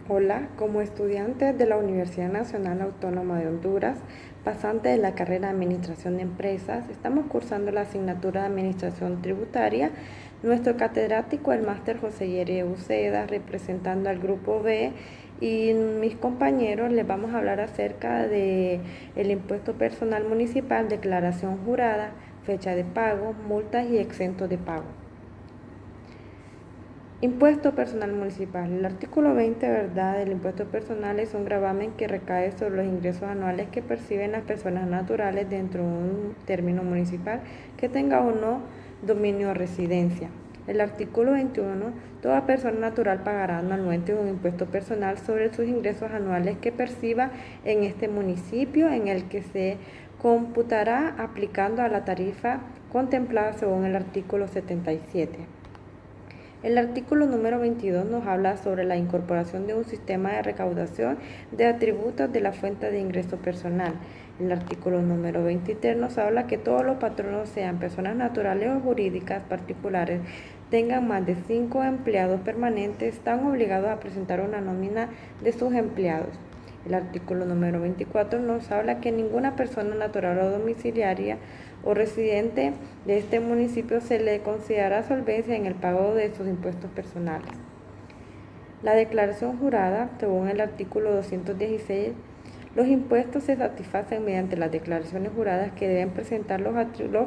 Hola, como estudiante de la Universidad Nacional Autónoma de Honduras, pasante de la carrera de Administración de Empresas, estamos cursando la asignatura de Administración Tributaria. Nuestro catedrático, el máster José Yere Uceda, representando al Grupo B, y mis compañeros les vamos a hablar acerca de el impuesto personal municipal, declaración jurada, fecha de pago, multas y exentos de pago. Impuesto personal municipal. El artículo 20, ¿verdad?, del impuesto personal es un gravamen que recae sobre los ingresos anuales que perciben las personas naturales dentro de un término municipal que tenga o no dominio o residencia. El artículo 21, toda persona natural pagará anualmente un impuesto personal sobre sus ingresos anuales que perciba en este municipio, en el que se computará aplicando a la tarifa contemplada según el artículo 77. El artículo número 22 nos habla sobre la incorporación de un sistema de recaudación de atributos de la fuente de ingreso personal. El artículo número 23 nos habla que todos los patronos, sean personas naturales o jurídicas particulares, tengan más de 5 empleados permanentes, están obligados a presentar una nómina de sus empleados. El artículo número 24 nos habla que ninguna persona natural o domiciliaria o residente de este municipio se le considerará solvencia en el pago de sus impuestos personales. La declaración jurada, según el artículo 216, los impuestos se satisfacen mediante las declaraciones juradas que deben presentar los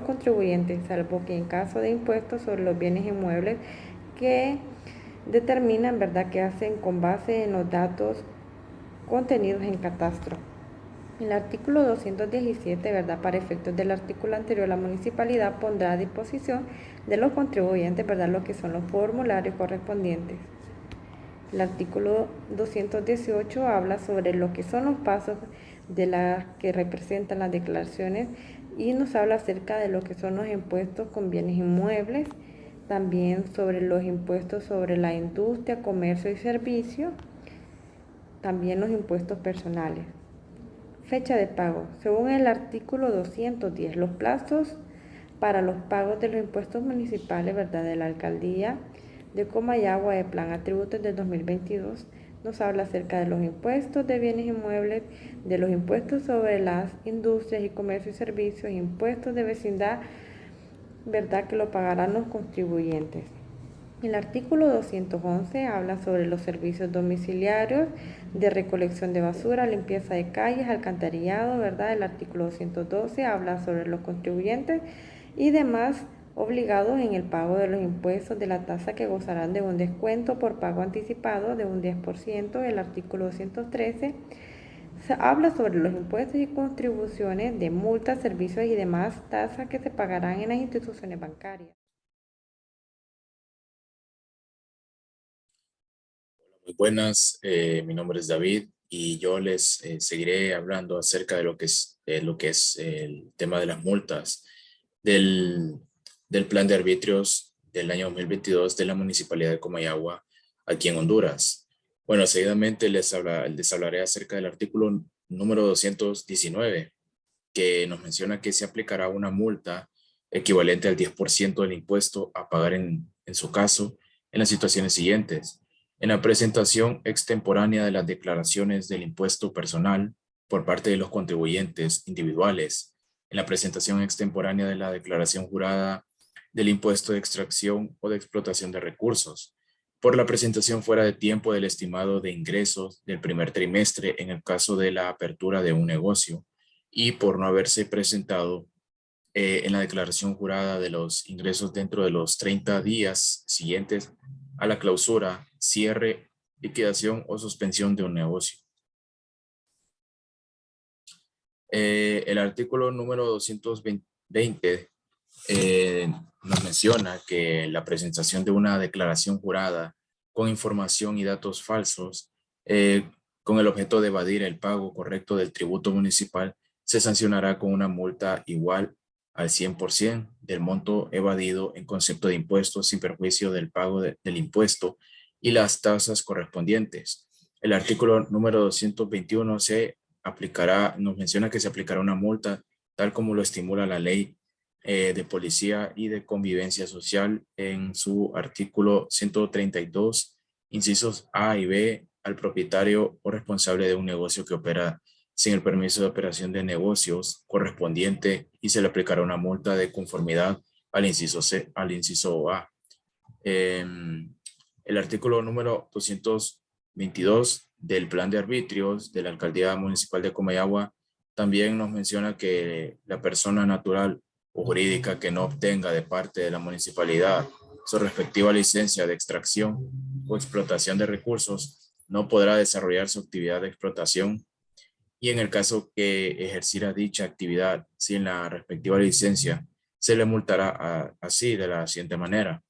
contribuyentes, salvo que en caso de impuestos sobre los bienes inmuebles que determinan, ¿verdad?, que hacen con base en los datos contenidos en catastro. El artículo 217, ¿verdad?, para efectos del artículo anterior, la municipalidad pondrá a disposición de los contribuyentes, ¿verdad?, lo que son los formularios correspondientes. El artículo 218 habla sobre lo que son los pasos de las que representan las declaraciones y nos habla acerca de lo que son los impuestos con bienes inmuebles, también sobre los impuestos sobre la industria, comercio y servicio, también los impuestos personales. Fecha de pago. Según el artículo 210, los plazos para los pagos de los impuestos municipales, ¿verdad?, de la alcaldía de Comayagua de Plan Atributos del 2022 nos habla acerca de los impuestos de bienes inmuebles, de los impuestos sobre las industrias y comercio y servicios, impuestos de vecindad, ¿verdad?, que lo pagarán los contribuyentes. El artículo 211 habla sobre los servicios domiciliarios de recolección de basura, limpieza de calles, alcantarillado, ¿verdad? El artículo 212 habla sobre los contribuyentes y demás obligados en el pago de los impuestos de la tasa que gozarán de un descuento por pago anticipado de un 10%. El artículo 213 habla sobre los impuestos y contribuciones de multas, servicios y demás tasas que se pagarán en las instituciones bancarias. Muy buenas, mi nombre es David y yo les seguiré hablando acerca de lo que es el tema de las multas del, del plan de arbitrios del año 2022 de la Municipalidad de Comayagua aquí en Honduras. Bueno, seguidamente les hablaré acerca del artículo número 219 que nos menciona que se aplicará una multa equivalente al 10% del impuesto a pagar en su caso en las situaciones siguientes: en la presentación extemporánea de las declaraciones del impuesto personal por parte de los contribuyentes individuales, en la presentación extemporánea de la declaración jurada del impuesto de extracción o de explotación de recursos, por la presentación fuera de tiempo del estimado de ingresos del primer trimestre en el caso de la apertura de un negocio, y por no haberse presentado en la declaración jurada de los ingresos dentro de los 30 días siguientes a la clausura, cierre, liquidación o suspensión de un negocio. El artículo número 220 nos menciona que la presentación de una declaración jurada con información y datos falsos con el objeto de evadir el pago correcto del tributo municipal se sancionará con una multa igual al 100% del monto evadido en concepto de impuestos sin perjuicio del pago del impuesto y las tasas correspondientes. El artículo número 221 nos menciona que se aplicará una multa tal como lo estimula la ley de policía y de convivencia social en su artículo 132, incisos A y B, al propietario o responsable de un negocio que opera sin el permiso de operación de negocios correspondiente y se le aplicará una multa de conformidad al inciso C, al inciso A. El artículo número 222 del Plan de Arbitrios de la Alcaldía Municipal de Comayagua también nos menciona que la persona natural o jurídica que no obtenga de parte de la municipalidad su respectiva licencia de extracción o explotación de recursos no podrá desarrollar su actividad de explotación, y en el caso que ejerciera dicha actividad sin la respectiva licencia, se le multará así de la siguiente manera.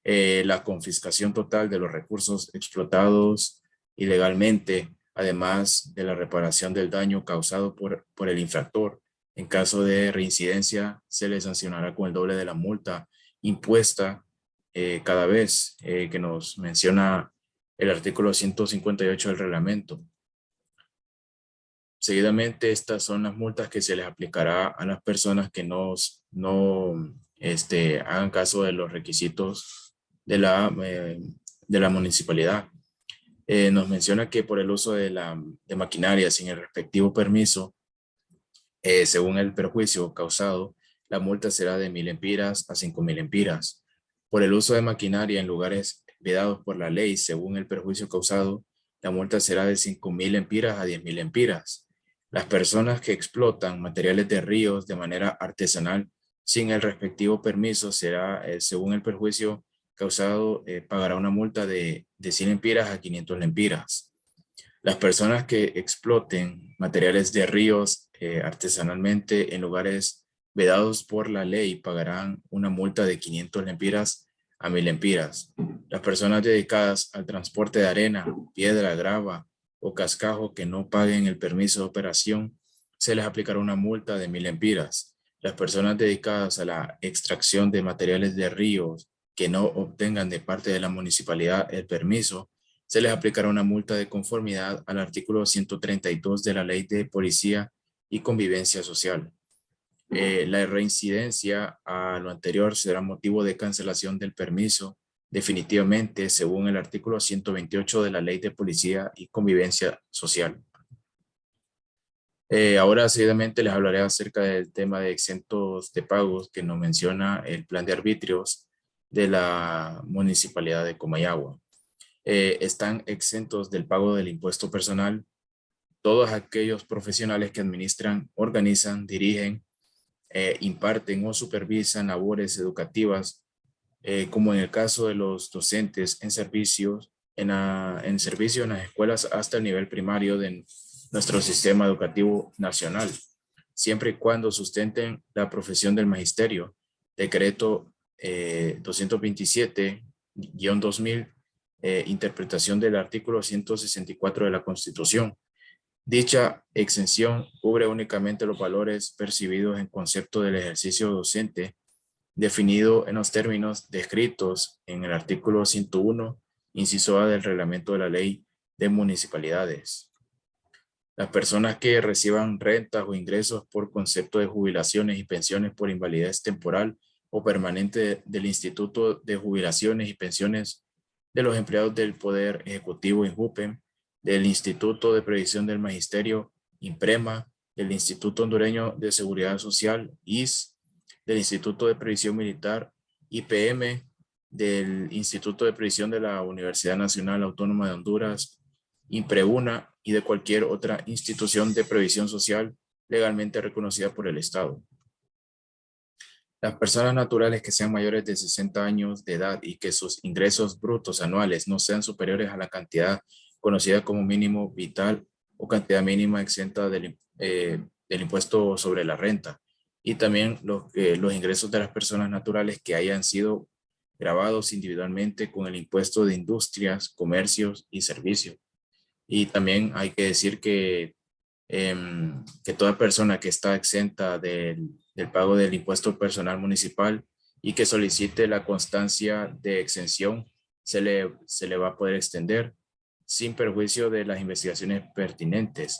La confiscación total de los recursos explotados ilegalmente, además de la reparación del daño causado por el infractor. En caso de reincidencia, se le sancionará con el doble de la multa impuesta cada vez que nos menciona el artículo 158 del reglamento. Seguidamente, estas son las multas que se les aplicará a las personas que no hagan caso de los requisitos de la municipalidad. Nos menciona que por el uso de maquinaria sin el respectivo permiso, según el perjuicio causado, la multa será de 1,000 empiras a 5,000 empiras. Por el uso de maquinaria en lugares vedados por la ley, según el perjuicio causado, la multa será de 5,000 empiras a 10,000 empiras. Las personas que explotan materiales de ríos de manera artesanal sin el respectivo permiso será, según el perjuicio causado, pagará una multa de 100 empiras a 500 lempiras. Las personas que exploten materiales de ríos artesanalmente en lugares vedados por la ley pagarán una multa de 500 lempiras a 1,000 lempiras. Las personas dedicadas al transporte de arena, piedra, grava o cascajo que no paguen el permiso de operación, se les aplicará una multa de 1,000 lempiras. Las personas dedicadas a la extracción de materiales de ríos que no obtengan de parte de la municipalidad el permiso, se les aplicará una multa de conformidad al artículo 132 de la Ley de Policía y Convivencia Social. La reincidencia a lo anterior será motivo de cancelación del permiso definitivamente, según el artículo 128 de la Ley de Policía y Convivencia Social. Ahora seguidamente les hablaré acerca del tema de exentos de pagos que nos menciona el plan de arbitrios de la Municipalidad de Comayagua. Están exentos del pago del impuesto personal todos aquellos profesionales que administran, organizan, dirigen, imparten o supervisan labores educativas, como en el caso de los docentes en servicio en las escuelas hasta el nivel primario de nuestro sistema educativo nacional, siempre y cuando sustenten la profesión del magisterio. Decreto 227-2000, interpretación del artículo 164 de la Constitución. Dicha exención cubre únicamente los valores percibidos en concepto del ejercicio docente, definido en los términos descritos en el artículo 101, inciso A del reglamento de la Ley de Municipalidades. Las personas que reciban rentas o ingresos por concepto de jubilaciones y pensiones por invalidez temporal o permanente del Instituto de Jubilaciones y Pensiones de los Empleados del Poder Ejecutivo, INJUPEM, del Instituto de Previsión del Magisterio, INPREMA, del Instituto Hondureño de Seguridad Social, IS, del Instituto de Previsión Militar, IPM, del Instituto de Previsión de la Universidad Nacional Autónoma de Honduras, INPREUNA, y de cualquier otra institución de previsión social legalmente reconocida por el Estado. Las personas naturales que sean mayores de 60 años de edad y que sus ingresos brutos anuales no sean superiores a la cantidad conocida como mínimo vital o cantidad mínima exenta del impuesto sobre la renta, y también los ingresos de las personas naturales que hayan sido grabados individualmente con el impuesto de industrias, comercios y servicios. Y también hay que decir que toda persona que está exenta del pago del impuesto personal municipal y que solicite la constancia de exención se le va a poder extender sin perjuicio de las investigaciones pertinentes,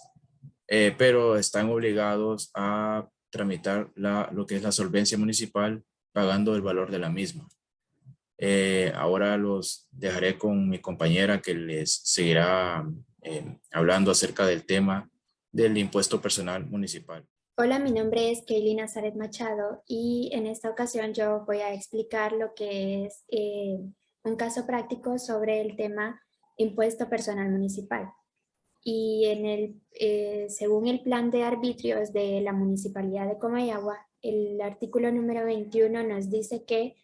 pero están obligados a tramitar lo que es la solvencia municipal pagando el valor de la misma. Ahora los dejaré con mi compañera que les seguirá hablando acerca del tema del impuesto personal municipal. Hola, mi nombre es Kaylee Nazaret Machado y en esta ocasión yo voy a explicar lo que es un caso práctico sobre el tema impuesto personal municipal. Y según el plan de arbitrios de la Municipalidad de Comayagua, el artículo número 21 nos dice que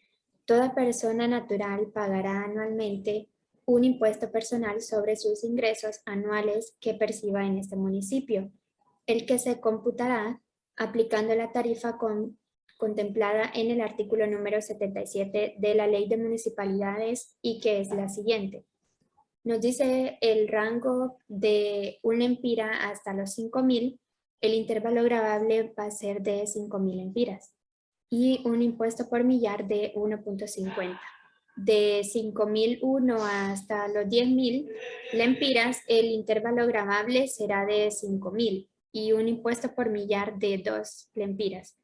toda persona natural pagará anualmente un impuesto personal sobre sus ingresos anuales que perciba en este municipio, el que se computará aplicando la tarifa contemplada en el artículo número 77 de la Ley de Municipalidades y que es la siguiente. Nos dice el rango de un empira hasta los 5,000, el intervalo gravable va a ser de 5,000 empiras y un impuesto por millar de 1.50. De 5,001 hasta los 10,000 lempiras, el intervalo gravable será de 5,000 y un impuesto por millar de 2 lempiras.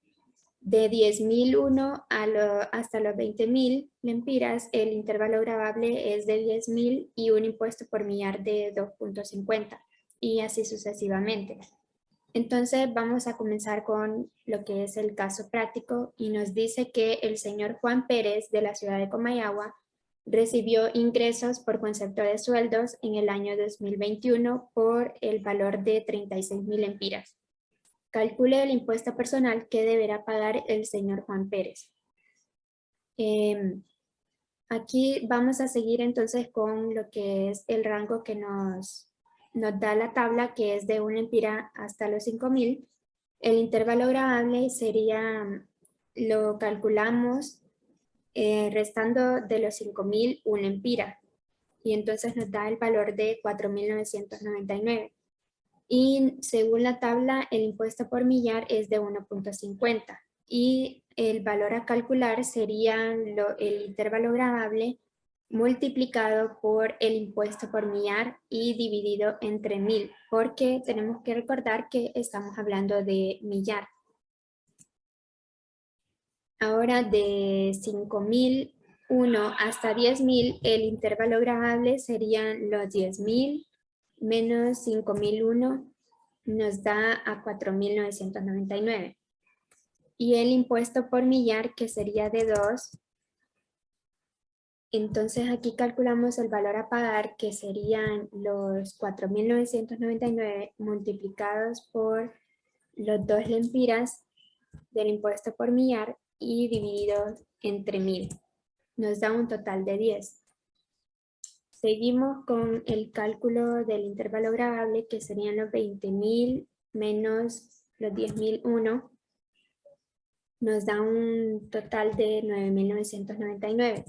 De 10,001 hasta los 20,000 lempiras, el intervalo gravable es de 10,000 y un impuesto por millar de 2.50 y así sucesivamente. Entonces vamos a comenzar con lo que es el caso práctico y nos dice que el señor Juan Pérez de la ciudad de Comayagua recibió ingresos por concepto de sueldos en el año 2021 por el valor de 36,000 empiras. Calcule el impuesto personal que deberá pagar el señor Juan Pérez. Aquí vamos a seguir entonces con lo que es el rango que nos da la tabla, que es de 1 empira hasta los 5,000. El intervalo gravable sería, lo calculamos restando de los 5,000 1 empira. Y entonces nos da el valor de 4,999. Y según la tabla, el impuesto por millar es de 1.50 y el valor a calcular sería el intervalo gravable multiplicado por el impuesto por millar y dividido entre 1000, porque tenemos que recordar que estamos hablando de millar. Ahora de 5,001 hasta 10,000, el intervalo gravable serían los 10,000 menos 5,001 nos da a 4,999. Y el impuesto por millar, que sería de 2, entonces aquí calculamos el valor a pagar, que serían los 4,999 multiplicados por los 2 lempiras del impuesto por millar y dividido entre 1000. Nos da un total de 10. Seguimos con el cálculo del intervalo gravable, que serían los 20,000 menos los 10,001. Nos da un total de 9,999.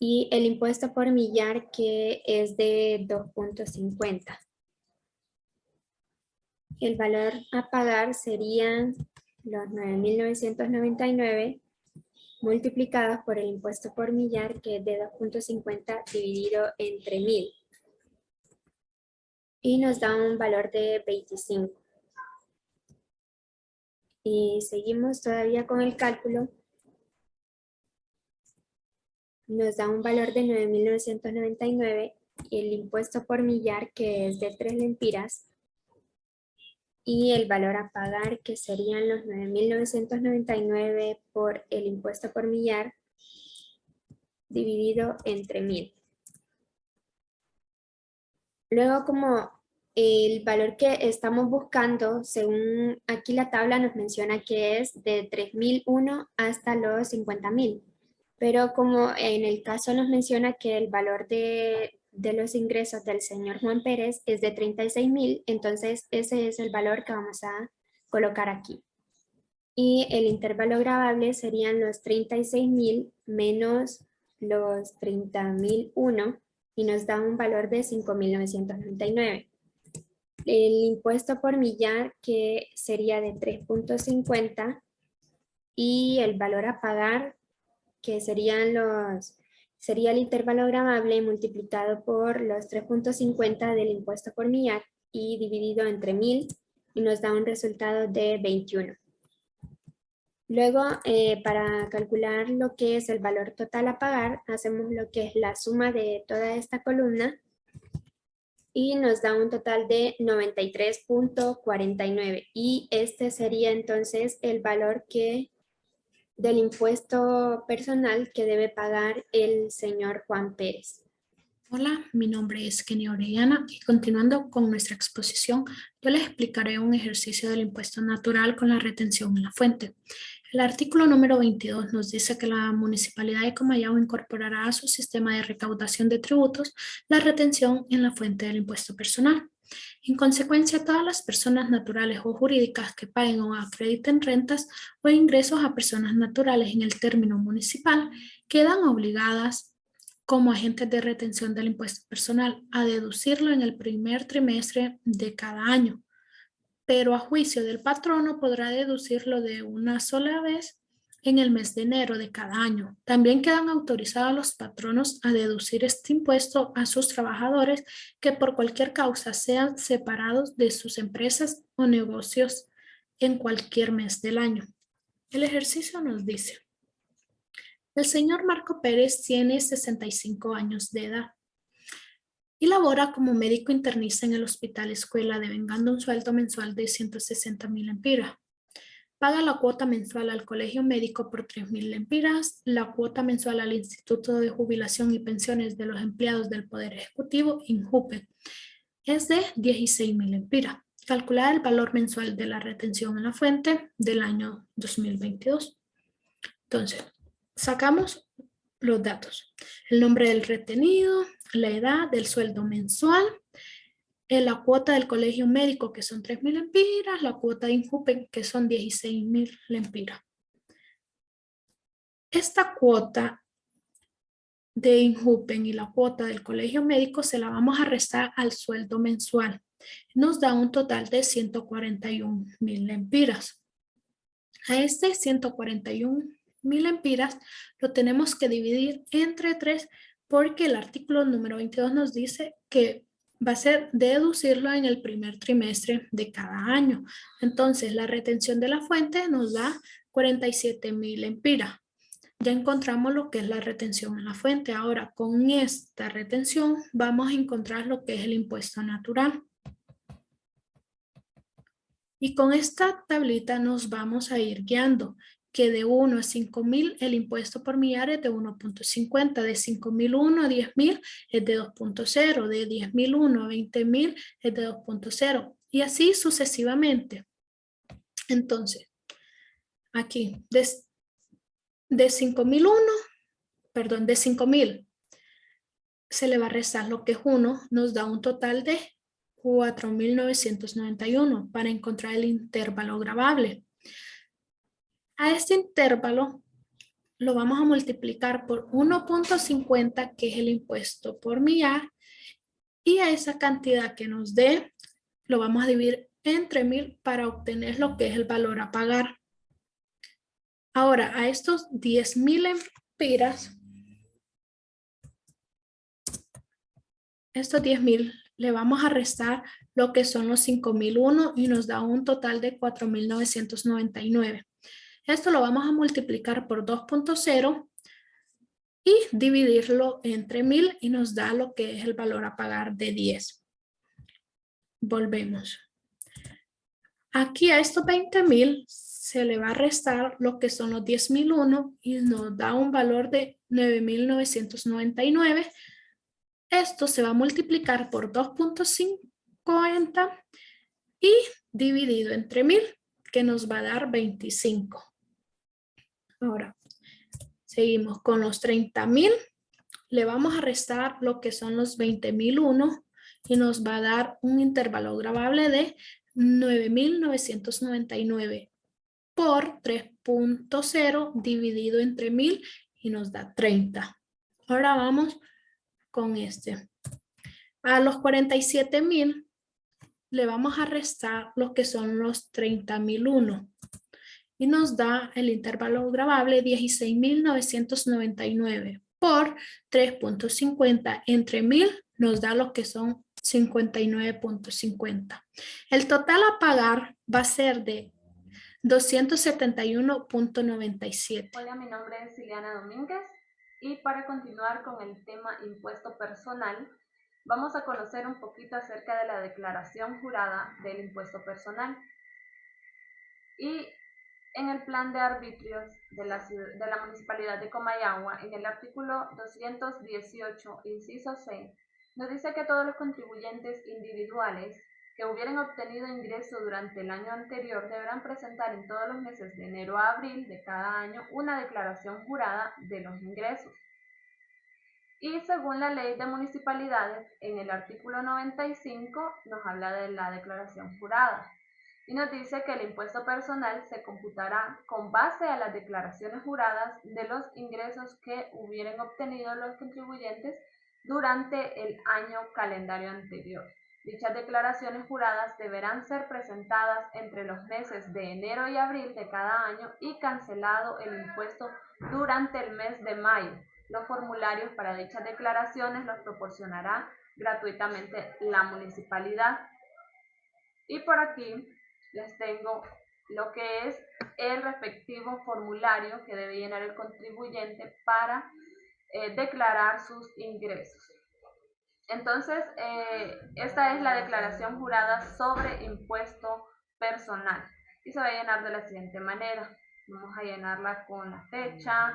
Y el impuesto por millar, que es de 2.50. El valor a pagar serían los 9,999 multiplicados por el impuesto por millar, que es de 2.50 dividido entre 1000. Y nos da un valor de 25. Y seguimos todavía con el cálculo. Nos da un valor de 9,999 y el impuesto por millar, que es de 3 lempiras. Y el valor a pagar, que serían los 9,999 por el impuesto por millar dividido entre 1000. Luego, como el valor que estamos buscando, según aquí la tabla nos menciona que es de 3,001 hasta los 50,000. Pero como en el caso nos menciona que el valor de los ingresos del señor Juan Pérez es de 36,000, entonces ese es el valor que vamos a colocar aquí. Y el intervalo gravable serían los 36,000 menos los 30,001 y nos da un valor de 5,999. El impuesto por millar, que sería de 3.50, y el valor a pagar, que sería el intervalo gravable multiplicado por los 3.50 del impuesto por millar y dividido entre 1000, y nos da un resultado de 21. Luego, para calcular lo que es el valor total a pagar, hacemos lo que es la suma de toda esta columna y nos da un total de 93.49. Y este sería entonces el valor del impuesto personal que debe pagar el señor Juan Pérez. Hola, mi nombre es Kenia Orellana y continuando con nuestra exposición, yo les explicaré un ejercicio del impuesto natural con la retención en la fuente. El artículo número 22 nos dice que la Municipalidad de Comayagua incorporará a su sistema de recaudación de tributos la retención en la fuente del impuesto personal. En consecuencia, todas las personas naturales o jurídicas que paguen o acrediten rentas o ingresos a personas naturales en el término municipal quedan obligadas como agentes de retención del impuesto personal a deducirlo en el primer trimestre de cada año, pero a juicio del patrono podrá deducirlo de una sola vez en el mes de enero de cada año. También quedan autorizados los patronos a deducir este impuesto a sus trabajadores que por cualquier causa sean separados de sus empresas o negocios en cualquier mes del año. El ejercicio nos dice: el señor Marco Pérez tiene 65 años de edad y labora como médico internista en el Hospital Escuela, devengando un sueldo mensual de 160,000 lempiras. Paga la cuota mensual al colegio médico por 3,000 lempiras, la cuota mensual al Instituto de Jubilación y Pensiones de los Empleados del Poder Ejecutivo, INJUPE, es de 16,000 lempiras. Calcular el valor mensual de la retención en la fuente del año 2022. Entonces, sacamos los datos: el nombre del retenido, la edad, del sueldo mensual, la cuota del colegio médico, que son 3,000 lempiras, la cuota de INJUPE, que son 16,000 lempiras. Esta cuota de INJUPE y la cuota del colegio médico se la vamos a restar al sueldo mensual. Nos da un total de 141,000 lempiras. A este 141,000 lempiras lo tenemos que dividir entre 3 porque el artículo número 22 nos dice que va a ser deducirlo en el primer trimestre de cada año. Entonces la retención de la fuente nos da 47,000 lempiras. Ya encontramos lo que es la retención en la fuente. Ahora con esta retención vamos a encontrar lo que es el impuesto natural. Y con esta tablita nos vamos a ir guiando, que de 1 a 5,000 el impuesto por millar es de 1.50, de 5,001 a 10,000 es de 2.0, de 10,001 a 20,000 es de 2.0 y así sucesivamente. Entonces, aquí de 5,000 se le va a restar lo que es 1, nos da un total de 4,991 para encontrar el intervalo gravable. A este intervalo lo vamos a multiplicar por 1.50, que es el impuesto por millar, y a esa cantidad que nos dé lo vamos a dividir entre 1,000 para obtener lo que es el valor a pagar. Ahora, a estos 10,000 lempiras, estos 10,000 le vamos a restar lo que son los 5,001 y nos da un total de 4,999. Esto lo vamos a multiplicar por 2.0 y dividirlo entre 1,000 y nos da lo que es el valor a pagar de 10. Volvemos. Aquí a estos 20,000 se le va a restar lo que son los 10,001 y nos da un valor de 9,999. Esto se va a multiplicar por 2.50 y dividido entre 1,000, que nos va a dar 25. Ahora, seguimos con los 30,000. Le vamos a restar lo que son los 20,001 y nos va a dar un intervalo gravable de 9,999 por 3.0 dividido entre 1,000 y nos da 30. Ahora vamos con este. A los 47,000 le vamos a restar lo que son los 30,001 y nos da el intervalo gravable 16,999 por 3.50 entre 1,000 nos da lo que son 59.50. El total a pagar va a ser de 271.97. Hola, mi nombre es Ileana Domínguez y para continuar con el tema impuesto personal, vamos a conocer un poquito acerca de la declaración jurada del impuesto personal. Y en el plan de arbitrios de la Municipalidad de Comayagua, en el artículo 218, inciso C, nos dice que todos los contribuyentes individuales que hubieran obtenido ingreso durante el año anterior deberán presentar en todos los meses de enero a abril de cada año una declaración jurada de los ingresos. Y según la ley de municipalidades, en el artículo 95 nos habla de la declaración jurada y nos dice que el impuesto personal se computará con base a las declaraciones juradas de los ingresos que hubieran obtenido los contribuyentes durante el año calendario anterior. Dichas declaraciones juradas deberán ser presentadas entre los meses de enero y abril de cada año y cancelado el impuesto durante el mes de mayo. Los formularios para dichas declaraciones los proporcionará gratuitamente la municipalidad. Y por aquí les tengo lo que es el respectivo formulario que debe llenar el contribuyente para declarar sus ingresos. Entonces, esta es la declaración jurada sobre impuesto personal y se va a llenar de la siguiente manera. Vamos a llenarla con la fecha,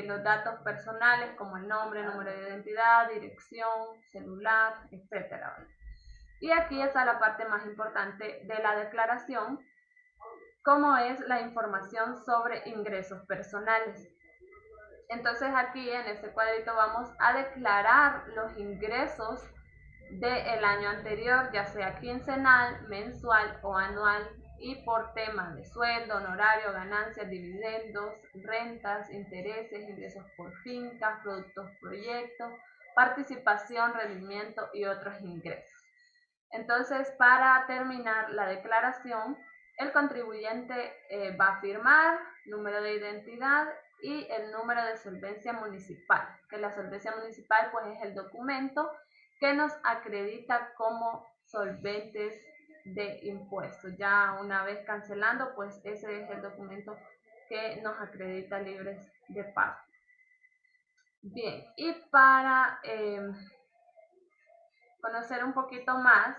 los datos personales como el nombre, número de identidad, dirección, celular, etc. Y aquí está la parte más importante de la declaración, como es la información sobre ingresos personales. Entonces aquí en este cuadrito vamos a declarar los ingresos del año anterior, ya sea quincenal, mensual o anual, y por tema de sueldo, honorario, ganancias, dividendos, rentas, intereses, ingresos por fincas, productos, proyectos, participación, rendimiento y otros ingresos. Entonces, para terminar la declaración, el contribuyente va a firmar número de identidad y el número de solvencia municipal, que la solvencia municipal pues es el documento que nos acredita como solventes de impuestos. Ya una vez cancelando, pues ese es el documento que nos acredita libres de pago. Bien, y para conocer un poquito más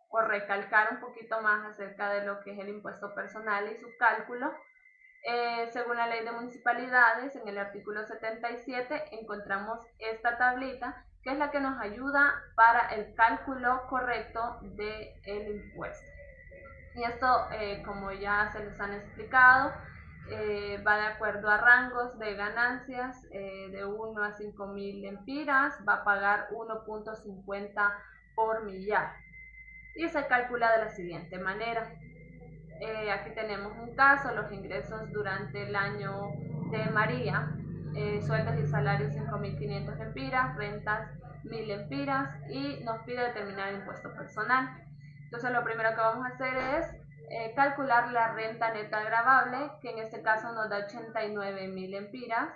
o recalcar un poquito más acerca de lo que es el impuesto personal y su cálculo, según la ley de municipalidades, en el artículo 77 encontramos esta tablita que es la que nos ayuda para el cálculo correcto del impuesto. Y esto, como ya se les han explicado, va de acuerdo a rangos de ganancias de 1 a 5.000 lempiras, va a pagar 1.50 por millar y se calcula de la siguiente manera. Aquí tenemos un caso, los ingresos durante el año de María, sueldos y salarios 5.500 lempiras, rentas 1.000 lempiras y nos pide determinar el impuesto personal. Entonces lo primero que vamos a hacer es calcular la renta neta gravable, que en este caso nos da 89.000 lempiras.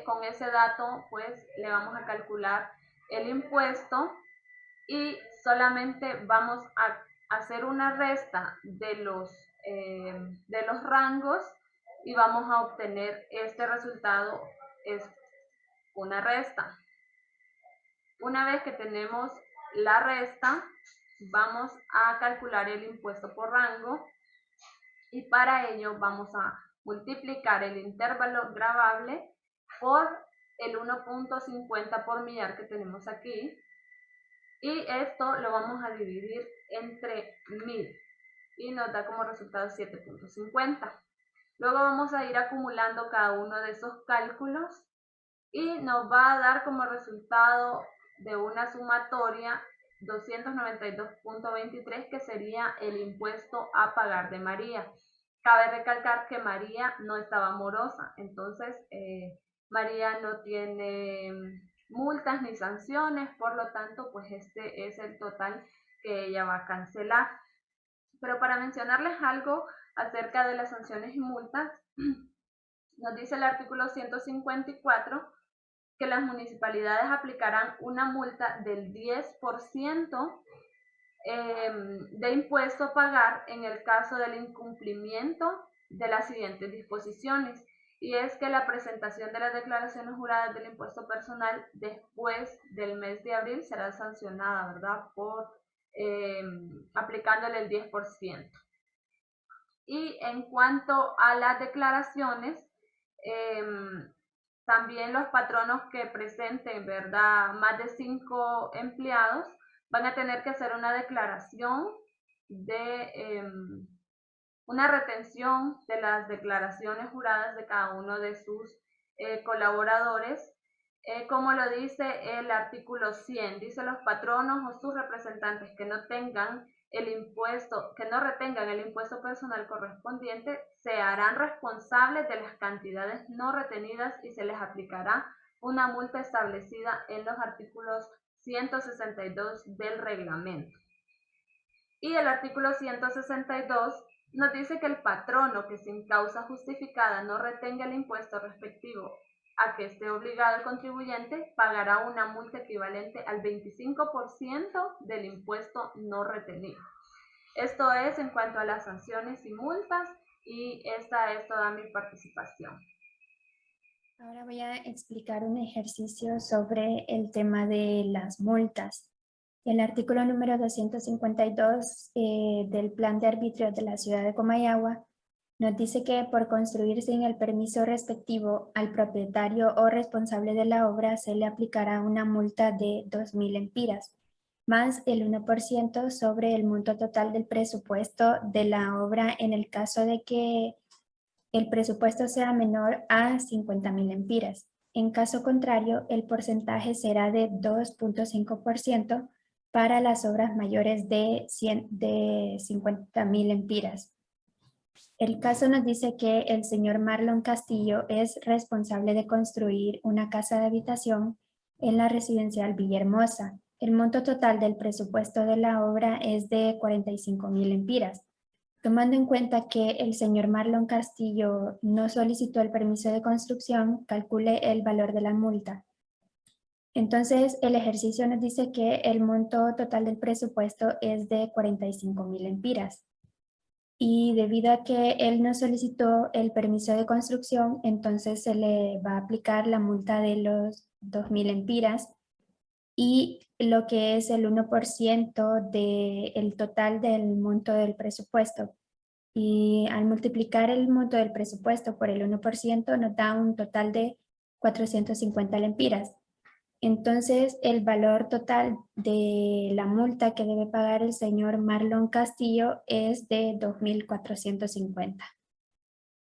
Con ese dato pues le vamos a calcular el impuesto y solamente vamos a hacer una resta de los rangos y vamos a obtener este resultado, es una resta. Una vez que tenemos la resta, vamos a calcular el impuesto por rango y para ello vamos a multiplicar el intervalo gravable por el 1.50 por millar que tenemos aquí. Y esto lo vamos a dividir entre 1000 y nos da como resultado 7.50. Luego vamos a ir acumulando cada uno de esos cálculos y nos va a dar como resultado de una sumatoria 292.23, que sería el impuesto a pagar de María. Cabe recalcar que María no estaba morosa, entonces María no tiene multas ni sanciones, por lo tanto pues este es el total que ella va a cancelar. Pero para mencionarles algo acerca de las sanciones y multas, nos dice el artículo 154 que las municipalidades aplicarán una multa del 10% de impuesto a pagar en el caso del incumplimiento de las siguientes disposiciones. Y es que la presentación de las declaraciones juradas del impuesto personal después del mes de abril será sancionada, ¿verdad? Por aplicándole el 10%. Y en cuanto a las declaraciones, también los patronos que presenten, ¿verdad?, más de 5 empleados van a tener que hacer una declaración de una retención de las declaraciones juradas de cada uno de sus colaboradores, como lo dice el artículo 100. Dice: los patronos o sus representantes que no tengan el impuesto, que no retengan el impuesto personal correspondiente, se harán responsables de las cantidades no retenidas y se les aplicará una multa establecida en los artículos 162 del reglamento. Y el artículo 162 nos dice que el patrono que sin causa justificada no retenga el impuesto respectivo a que esté obligado el contribuyente pagará una multa equivalente al 25% del impuesto no retenido. Esto es en cuanto a las sanciones y multas, y esta es toda mi participación. Ahora voy a explicar un ejercicio sobre el tema de las multas. El artículo número 252 del Plan de Arbitrio de la Ciudad de Comayagua nos dice que por construir sin el permiso respectivo al propietario o responsable de la obra se le aplicará una multa de 2.000 empiras, más el 1% sobre el monto total del presupuesto de la obra en el caso de que el presupuesto sea menor a 50.000 empiras. En caso contrario, el porcentaje será de 2.5% para las obras mayores de 50.000 empiras. El caso nos dice que el señor Marlon Castillo es responsable de construir una casa de habitación en la residencial Villahermosa. El monto total del presupuesto de la obra es de 45.000 empiras. Tomando en cuenta que el señor Marlon Castillo no solicitó el permiso de construcción, calcule el valor de la multa. Entonces, el ejercicio nos dice que el monto total del presupuesto es de 45.000 empiras. Y debido a que él no solicitó el permiso de construcción, entonces se le va a aplicar la multa de los 2.000 empiras y lo que es el 1% del total del monto del presupuesto. Y al multiplicar el monto del presupuesto por el 1% nos da un total de 450 lempiras. Entonces, el valor total de la multa que debe pagar el señor Marlon Castillo es de 2.450.